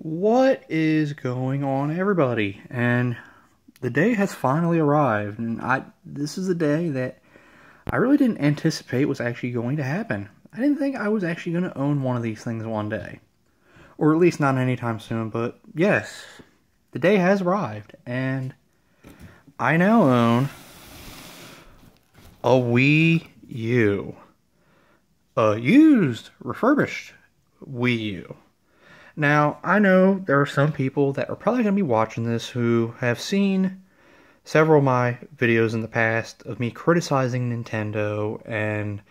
What is going on, everybody? And the day has finally arrived, and this is a day that I really didn't anticipate was actually going to happen. I didn't think I was actually going to own one of these things one day. Or at least not anytime soon, but yes, the day has arrived, and I now own a WiiU. A used, refurbished WiiU. Now, I know there are some people that are probably going to be watching this who have seen several of my videos in the past of me criticizing Nintendo and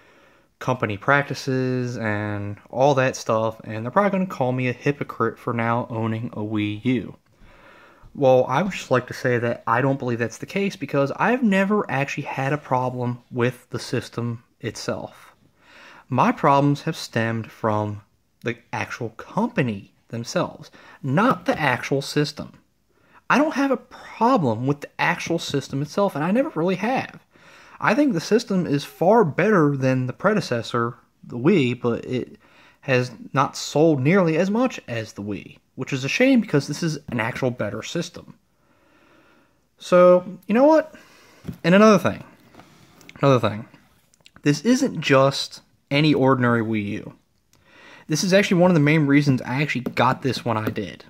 company practices and all that stuff, and they're probably going to call me a hypocrite for now owning a WiiU. Well, I would just like to say that I don't believe that's the case because I've never actually had a problem with the system itself. My problems have stemmed from the actual company themselves, not the actual system. I don't have a problem with the actual system itself, and I never really have. I think the system is far better than the predecessor, the Wii, but it has not sold nearly as much as the Wii, which is a shame because this is an actual better system. So, you know what? And another thing. This isn't just any ordinary Wii U. This is actually one of the main reasons I actually got this when I did.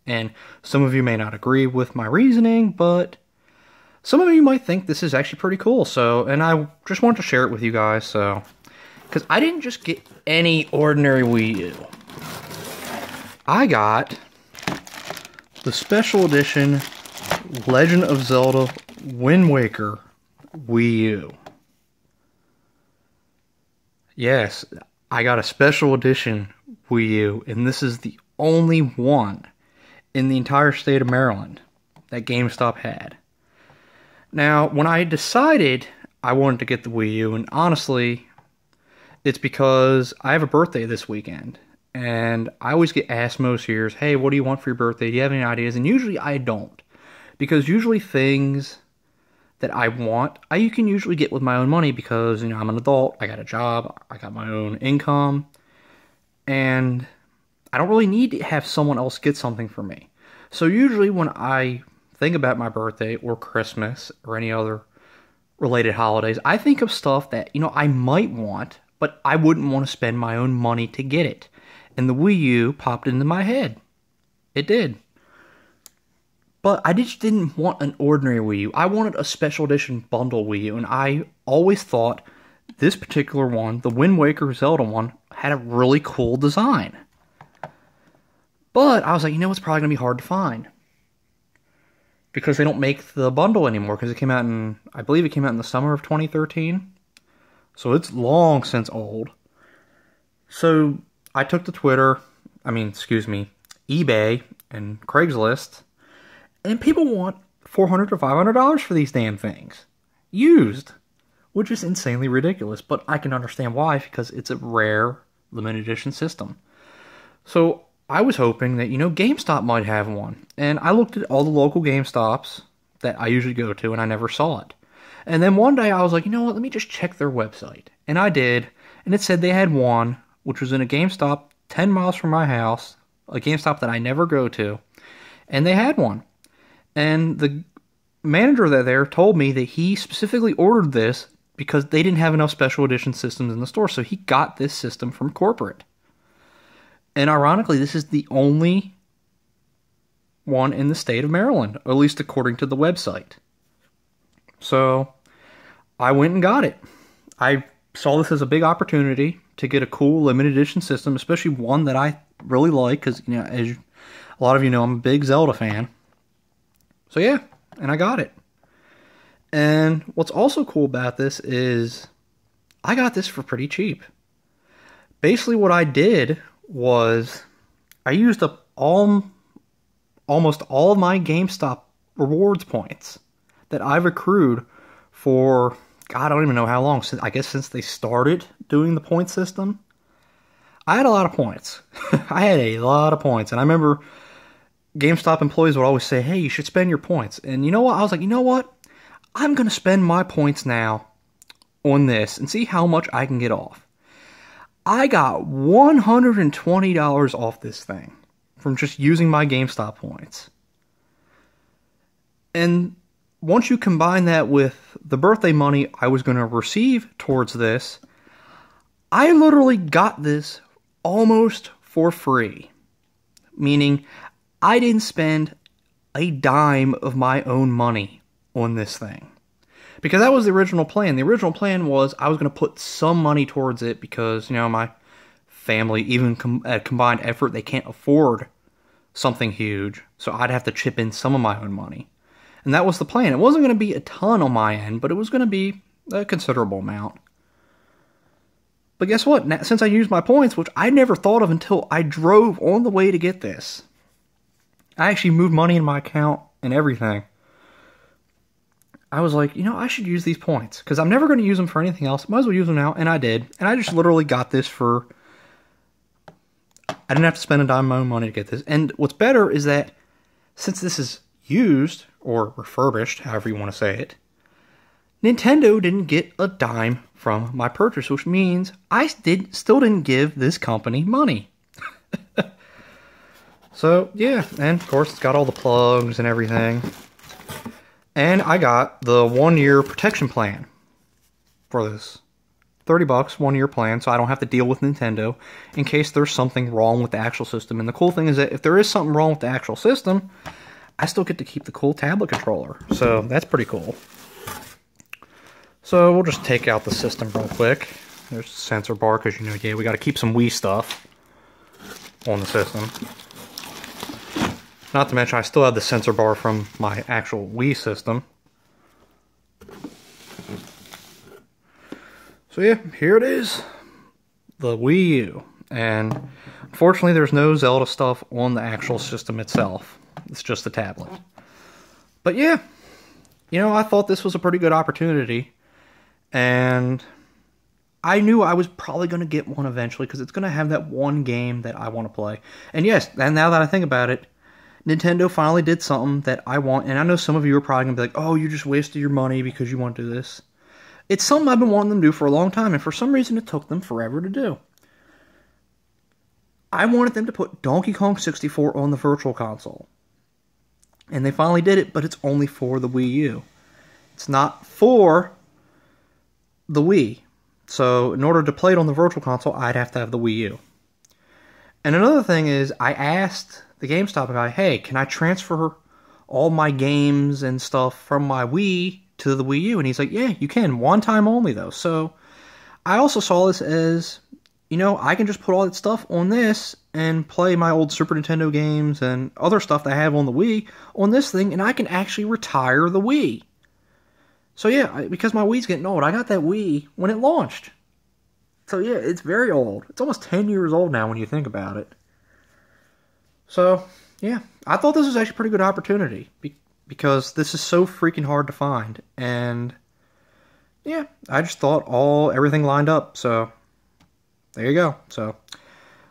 And some of you may not agree with my reasoning, but some of you might think this is actually pretty cool. So, and I just want to share it with you guys. So, because I didn't just get any ordinary Wii U. I got the special edition Legend of Zelda Wind Waker Wii U. Yes, I got a special edition Wii U, and this is the only one in the entire state of Maryland that GameStop had. Now, when I decided I wanted to get the Wii U, and honestly, it's because I have a birthday this weekend, and I always get asked most years, hey, what do you want for your birthday? Do you have any ideas? And usually I don't, because usually things that I want, you can usually get with my own money because, you know, I'm an adult, I got a job, I got my own income, and I don't really need to have someone else get something for me. So usually when I think about my birthday or Christmas or any other related holidays, I think of stuff that, you know, I might want, but I wouldn't want to spend my own money to get it. And the Wii U popped into my head. It did. But I just didn't want an ordinary Wii U. I wanted a special edition bundle Wii U, and I always thought this particular one, the Wind Waker Zelda one, had a really cool design. But I was like, you know, it's probably going to be hard to find. Because they don't make the bundle anymore, because it came out in, I believe it came out in the summer of 2013. So it's long since old. So I took to eBay and Craigslist, and people want $400 to $500 for these damn things. Used. Which is insanely ridiculous, but I can understand why, because it's a rare, limited edition system. So I was hoping that, you know, GameStop might have one. And I looked at all the local GameStops that I usually go to, and I never saw it. And then one day I was like, you know what, let me just check their website. And I did, and it said they had one, which was in a GameStop 10 miles from my house, a GameStop that I never go to, and they had one. And the manager there told me that he specifically ordered this because they didn't have enough special edition systems in the store, so he got this system from corporate. And ironically, this is the only one in the state of Maryland, at least according to the website. So I went and got it. I saw this as a big opportunity to get a cool limited edition system, especially one that I really like, because, you know, as a lot of you know, I'm a big Zelda fan. So yeah, and I got it. And what's also cool about this is I got this for pretty cheap. Basically what I did was I used up almost all of my GameStop rewards points that I've accrued for, God, I don't even know how long, since they started doing the point system. I had a lot of points. I had a lot of points, and I remember GameStop employees would always say, hey, you should spend your points. And you know what? I was like, you know what? I'm going to spend my points now on this and see how much I can get off. I got $120 off this thing from just using my GameStop points. And once you combine that with the birthday money I was going to receive towards this, I literally got this almost for free. Meaning, I didn't spend a dime of my own money on this thing. Because that was the original plan. The original plan was I was going to put some money towards it because, you know, my family, even at combined effort, they can't afford something huge. So I'd have to chip in some of my own money. And that was the plan. It wasn't going to be a ton on my end, but it was going to be a considerable amount. But guess what? Now, since I used my points, which I never thought of until I drove on the way to get this, I actually moved money in my account and everything. I was like, you know, I should use these points because I'm never going to use them for anything else. Might as well use them now, and I did. And I just literally got this for... I didn't have to spend a dime of my own money to get this. And what's better is that since this is used, or refurbished, however you want to say it, Nintendo didn't get a dime from my purchase, which means I still didn't give this company money. So, yeah, and of course it's got all the plugs and everything. And I got the 1-year protection plan for this. $30, 1-year plan, so I don't have to deal with Nintendo in case there's something wrong with the actual system. And the cool thing is that if there is something wrong with the actual system, I still get to keep the cool tablet controller. So that's pretty cool. So we'll just take out the system real quick. There's a sensor bar because, you know, yeah, we got to keep some Wii stuff on the system. Not to mention I still have the sensor bar from my actual Wii system. So yeah, here it is. The Wii U. And unfortunately there's no Zelda stuff on the actual system itself. It's just a tablet. But yeah, you know, I thought this was a pretty good opportunity. And I knew I was probably going to get one eventually because it's going to have that one game that I want to play. And yes, and now that I think about it, Nintendo finally did something that I want. And I know some of you are probably going to be like, oh, you just wasted your money because you want to do this. It's something I've been wanting them to do for a long time. And for some reason, it took them forever to do. I wanted them to put Donkey Kong 64 on the Virtual Console. And they finally did it, but it's only for the Wii U. It's not for the Wii. So in order to play it on the Virtual Console, I'd have to have the Wii U. And another thing is, I asked the GameStop guy, hey, can I transfer all my games and stuff from my Wii to the Wii U? And he's like, yeah, you can. One time only, though. So I also saw this as, you know, I can just put all that stuff on this and play my old Super Nintendo games and other stuff that I have on the Wii on this thing, and I can actually retire the Wii. So yeah, because my Wii's getting old, I got that Wii when it launched. So yeah, it's very old. It's almost 10 years old now when you think about it. So yeah, I thought this was actually a pretty good opportunity because this is so freaking hard to find. And yeah, I just thought everything lined up. So there you go. So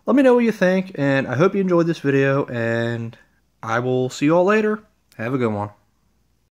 let me know what you think, and I hope you enjoyed this video, and I will see you all later. Have a good one.